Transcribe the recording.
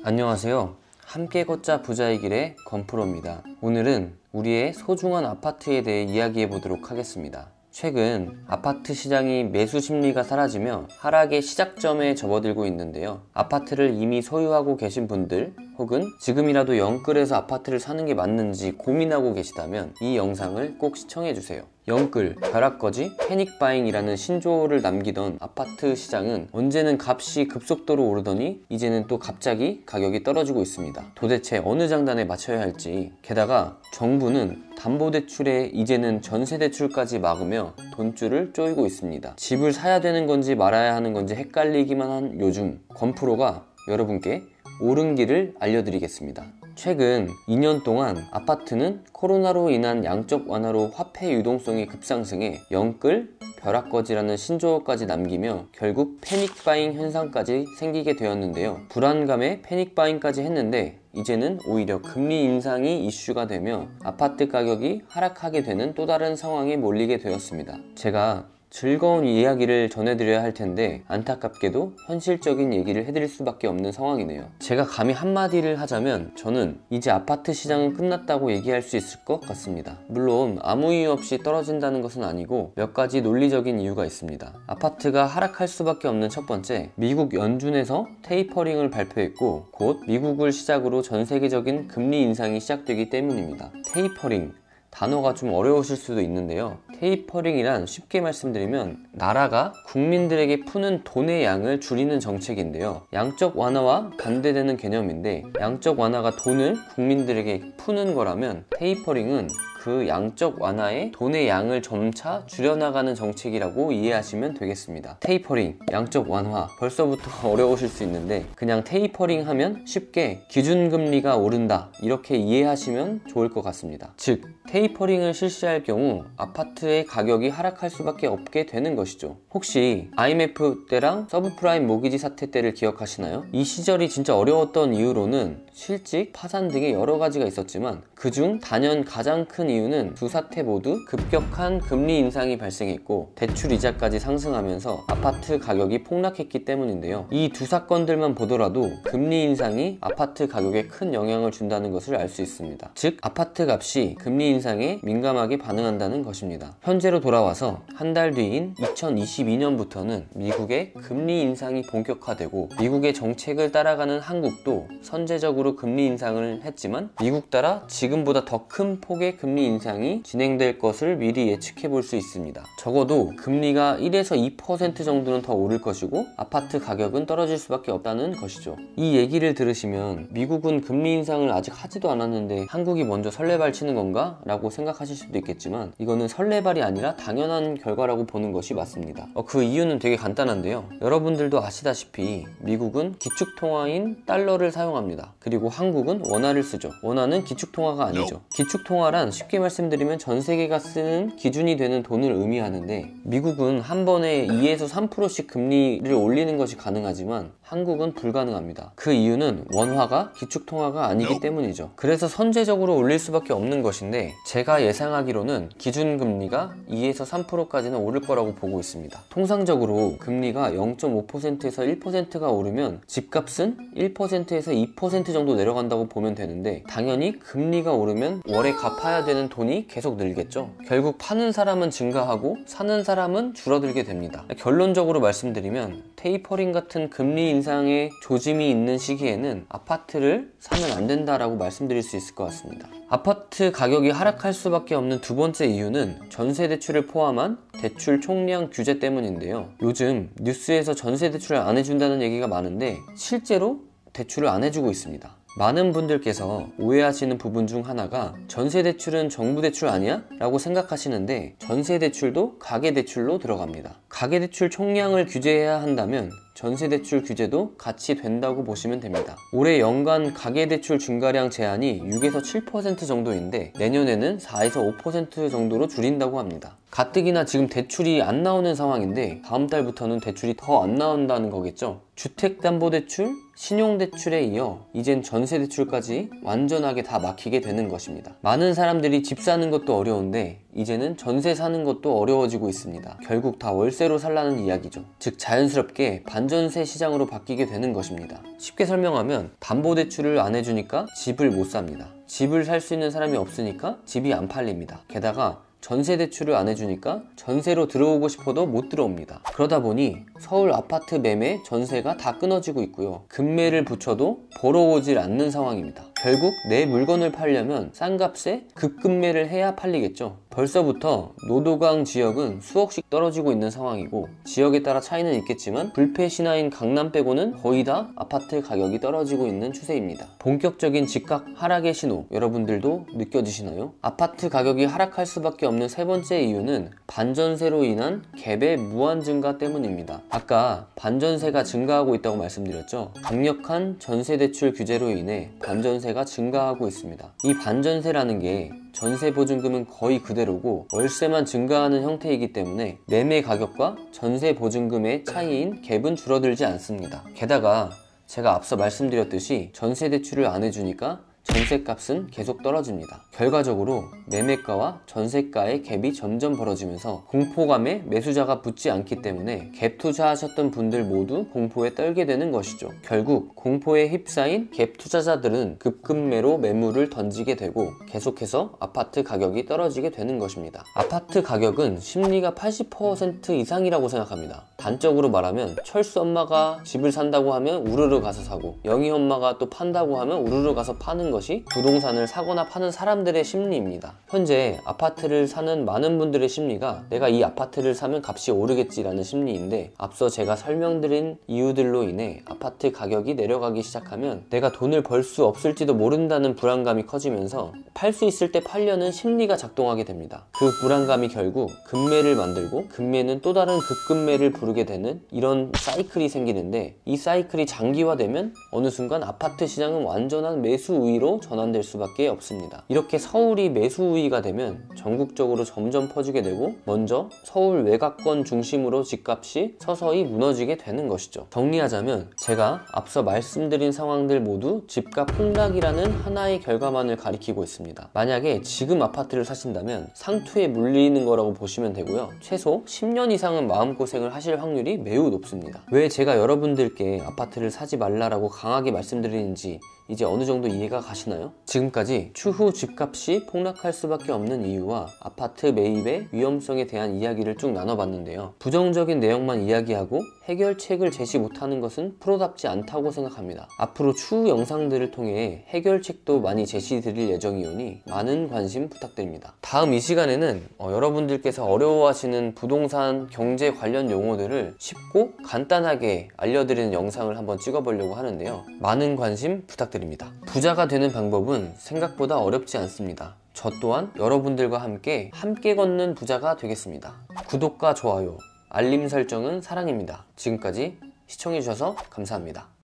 안녕하세요. 함께 걷자 부자의 길의 건프로입니다. 오늘은 우리의 소중한 아파트에 대해 이야기해 보도록 하겠습니다. 최근 아파트 시장이 매수 심리가 사라지며 하락의 시작점에 접어들고 있는데요. 아파트를 이미 소유하고 계신 분들 혹은 지금이라도 영끌에서 아파트를 사는 게 맞는지 고민하고 계시다면 이 영상을 꼭 시청해 주세요. 영끌, 벼락거지, 패닉바잉이라는 신조어를 남기던 아파트 시장은 언제는 값이 급속도로 오르더니 이제는 또 갑자기 가격이 떨어지고 있습니다. 도대체 어느 장단에 맞춰야 할지, 게다가 정부는 담보대출에 이제는 전세대출까지 막으며 돈줄을 조이고 있습니다. 집을 사야 되는 건지 말아야 하는 건지 헷갈리기만 한 요즘, 건프로가 여러분께 옳은 길을 알려드리겠습니다. 최근 2년 동안 아파트는 코로나로 인한 양적 완화로 화폐 유동성이 급상승해 영끌, 벼락거지라는 신조어까지 남기며 결국 패닉바잉 현상까지 생기게 되었는데요. 불안감에 패닉바잉까지 했는데 이제는 오히려 금리 인상이 이슈가 되며 아파트 가격이 하락하게 되는 또 다른 상황에 몰리게 되었습니다. 제가 즐거운 이야기를 전해드려야 할 텐데 안타깝게도 현실적인 얘기를 해드릴 수밖에 없는 상황이네요. 제가 감히 한마디를 하자면 저는 이제 아파트 시장은 끝났다고 얘기할 수 있을 것 같습니다. 물론 아무 이유 없이 떨어진다는 것은 아니고 몇 가지 논리적인 이유가 있습니다. 아파트가 하락할 수밖에 없는 첫 번째, 미국 연준에서 테이퍼링을 발표했고 곧 미국을 시작으로 전 세계적인 금리 인상이 시작되기 때문입니다. 테이퍼링, 단어가 좀 어려우실 수도 있는데요. 테이퍼링이란 쉽게 말씀드리면 나라가 국민들에게 푸는 돈의 양을 줄이는 정책인데요. 양적 완화와 반대되는 개념인데 양적 완화가 돈을 국민들에게 푸는 거라면 테이퍼링은 그 양적 완화에 돈의 양을 점차 줄여나가는 정책이라고 이해하시면 되겠습니다. 테이퍼링, 양적 완화, 벌써부터 어려우실 수 있는데 그냥 테이퍼링 하면 쉽게 기준금리가 오른다 이렇게 이해하시면 좋을 것 같습니다. 즉 테이퍼링을 실시할 경우 아파트의 가격이 하락할 수밖에 없게 되는 것이죠. 혹시 IMF 때랑 서브프라임 모기지 사태 때를 기억하시나요? 이 시절이 진짜 어려웠던 이유로는 실직, 파산 등의 여러 가지가 있었지만 그중 단연 가장 큰 이유는 두 사태 모두 급격한 금리 인상이 발생했고 대출 이자까지 상승하면서 아파트 가격이 폭락했기 때문인데요. 이 두 사건들만 보더라도 금리 인상이 아파트 가격에 큰 영향을 준다는 것을 알 수 있습니다. 즉 아파트 값이 금리 인상에 민감하게 반응한다는 것입니다. 현재로 돌아와서 한 달 뒤인 2022년부터는 미국의 금리 인상이 본격화되고 미국의 정책을 따라가는 한국도 선제적으로 금리 인상을 했지만 미국 따라 지금보다 더 큰 폭의 금리 인상이 진행될 것을 미리 예측해 볼 수 있습니다. 적어도 금리가 1에서 2% 정도는 더 오를 것이고 아파트 가격은 떨어질 수밖에 없다는 것이죠. 이 얘기를 들으시면 미국은 금리 인상을 아직 하지도 않았는데 한국이 먼저 설레발 치는 건가? 라고 생각하실 수도 있겠지만 이거는 설레발이 아니라 당연한 결과라고 보는 것이 맞습니다. 그 이유는 되게 간단한데요. 여러분들도 아시다시피 미국은 기축통화인 달러를 사용합니다. 그리고 한국은 원화를 쓰죠. 원화는 기축통화가 아니죠. 기축통화란 쉽게 말씀드리면 전 세계가 쓰는 기준이 되는 돈을 의미하는데 미국은 한 번에 2에서 3%씩 금리를 올리는 것이 가능하지만 한국은 불가능합니다. 그 이유는 원화가 기축통화가 아니기 때문이죠. 그래서 선제적으로 올릴 수밖에 없는 것인데 제가 예상하기로는 기준금리가 2에서 3%까지는 오를 거라고 보고 있습니다. 통상적으로 금리가 0.5%에서 1%가 오르면 집값은 1%에서 2% 정도 내려간다고 보면 되는데 당연히 금리가 오르면 월에 갚아야 되는 돈이 계속 늘겠죠. 결국 파는 사람은 증가하고 사는 사람은 줄어들게 됩니다. 결론적으로 말씀드리면 테이퍼링 같은 금리 인상의 조짐이 있는 시기에는 아파트를 사면 안 된다라고 말씀드릴 수 있을 것 같습니다. 아파트 가격이 하락할 수밖에 없는 두 번째 이유는 전세대출을 포함한 대출 총량 규제 때문인데요. 요즘 뉴스에서 전세대출을 안 해준다는 얘기가 많은데 실제로 대출을 안 해주고 있습니다. 많은 분들께서 오해하시는 부분 중 하나가 전세대출은 정부대출 아니야? 라고 생각하시는데 전세대출도 가계대출로 들어갑니다. 가계대출 총량을 규제해야 한다면 전세대출 규제도 같이 된다고 보시면 됩니다. 올해 연간 가계대출 증가량 제한이 6에서 7% 정도인데 내년에는 4에서 5% 정도로 줄인다고 합니다. 가뜩이나 지금 대출이 안 나오는 상황인데 다음 달부터는 대출이 더 안 나온다는 거겠죠. 주택담보대출, 신용대출에 이어 이젠 전세대출까지 완전하게 다 막히게 되는 것입니다. 많은 사람들이 집 사는 것도 어려운데 이제는 전세 사는 것도 어려워지고 있습니다. 결국 다 월세로 살라는 이야기죠. 즉 자연스럽게 반전세 시장으로 바뀌게 되는 것입니다. 쉽게 설명하면 담보대출을 안 해주니까 집을 못 삽니다. 집을 살 수 있는 사람이 없으니까 집이 안 팔립니다. 게다가 전세 대출을 안 해주니까 전세로 들어오고 싶어도 못 들어옵니다. 그러다 보니 서울 아파트 매매, 전세가 다 끊어지고 있고요. 급매를 붙여도 보러 오질 않는 상황입니다. 결국 내 물건을 팔려면 싼 값에 급급매를 해야 팔리겠죠. 벌써부터 노도강 지역은 수억씩 떨어지고 있는 상황이고, 지역에 따라 차이는 있겠지만 불패 신화인 강남 빼고는 거의 다 아파트 가격이 떨어지고 있는 추세입니다. 본격적인 집값 하락의 신호, 여러분들도 느껴지시나요? 아파트 가격이 하락할 수밖에 없는 세 번째 이유는 반전세로 인한 갭의 무한 증가 때문입니다. 아까 반전세가 증가하고 있다고 말씀드렸죠. 강력한 전세대출 규제로 인해 반전세가 증가하고 있습니다. 이 반전세라는 게 전세보증금은 거의 그대로고 월세만 증가하는 형태이기 때문에 매매 가격과 전세보증금의 차이인 갭은 줄어들지 않습니다. 게다가 제가 앞서 말씀드렸듯이 전세대출을 안 해주니까 전세값은 계속 떨어집니다. 결과적으로 매매가와 전세가의 갭이 점점 벌어지면서 공포감에 매수자가 붙지 않기 때문에 갭 투자하셨던 분들 모두 공포에 떨게 되는 것이죠. 결국 공포에 휩싸인 갭 투자자들은 급급매로 매물을 던지게 되고 계속해서 아파트 가격이 떨어지게 되는 것입니다. 아파트 가격은 심리가 80% 이상이라고 생각합니다. 단적으로 말하면 철수 엄마가 집을 산다고 하면 우르르 가서 사고, 영희 엄마가 또 판다고 하면 우르르 가서 파는 것이 부동산을 사거나 파는 사람들의 심리입니다. 현재 아파트를 사는 많은 분들의 심리가 내가 이 아파트를 사면 값이 오르겠지라는 심리인데, 앞서 제가 설명드린 이유들로 인해 아파트 가격이 내려가기 시작하면 내가 돈을 벌 수 없을지도 모른다는 불안감이 커지면서 팔 수 있을 때 팔려는 심리가 작동하게 됩니다. 그 불안감이 결국 급매를 만들고, 급매는 또 다른 급급매를 부르게 되는 이런 사이클이 생기는데, 이 사이클이 장기화되면 어느 순간 아파트 시장은 완전한 매수 우위로 전환될 수밖에 없습니다. 이렇게 서울이 매수 우위가 되면 전국적으로 점점 퍼지게 되고, 먼저 서울 외곽권 중심으로 집값이 서서히 무너지게 되는 것이죠. 정리하자면 제가 앞서 말씀드린 상황들 모두 집값 폭락이라는 하나의 결과만을 가리키고 있습니다. 만약에 지금 아파트를 사신다면 상투에 물리는 거라고 보시면 되고요. 최소 10년 이상은 마음고생을 하실 확률이 매우 높습니다. 왜 제가 여러분들께 아파트를 사지 말라라고 강하게 말씀드리는지 이제 어느 정도 이해가 가시나요? 지금까지 추후 집값이 폭락할 수밖에 없는 이유와 아파트 매입의 위험성에 대한 이야기를 쭉 나눠봤는데요. 부정적인 내용만 이야기하고 해결책을 제시 못하는 것은 프로답지 않다고 생각합니다. 앞으로 추후 영상들을 통해 해결책도 많이 제시드릴 예정이오니 많은 관심 부탁드립니다. 다음 이 시간에는 여러분들께서 어려워하시는 부동산 경제 관련 용어들을 쉽고 간단하게 알려드리는 영상을 한번 찍어보려고 하는데요. 많은 관심 부탁드립니다. 부자가 되는 방법은 생각보다 어렵지 않습니다. 저 또한 여러분들과 함께 걷는 부자가 되겠습니다. 구독과 좋아요, 알림 설정은 사랑입니다. 지금까지 시청해주셔서 감사합니다.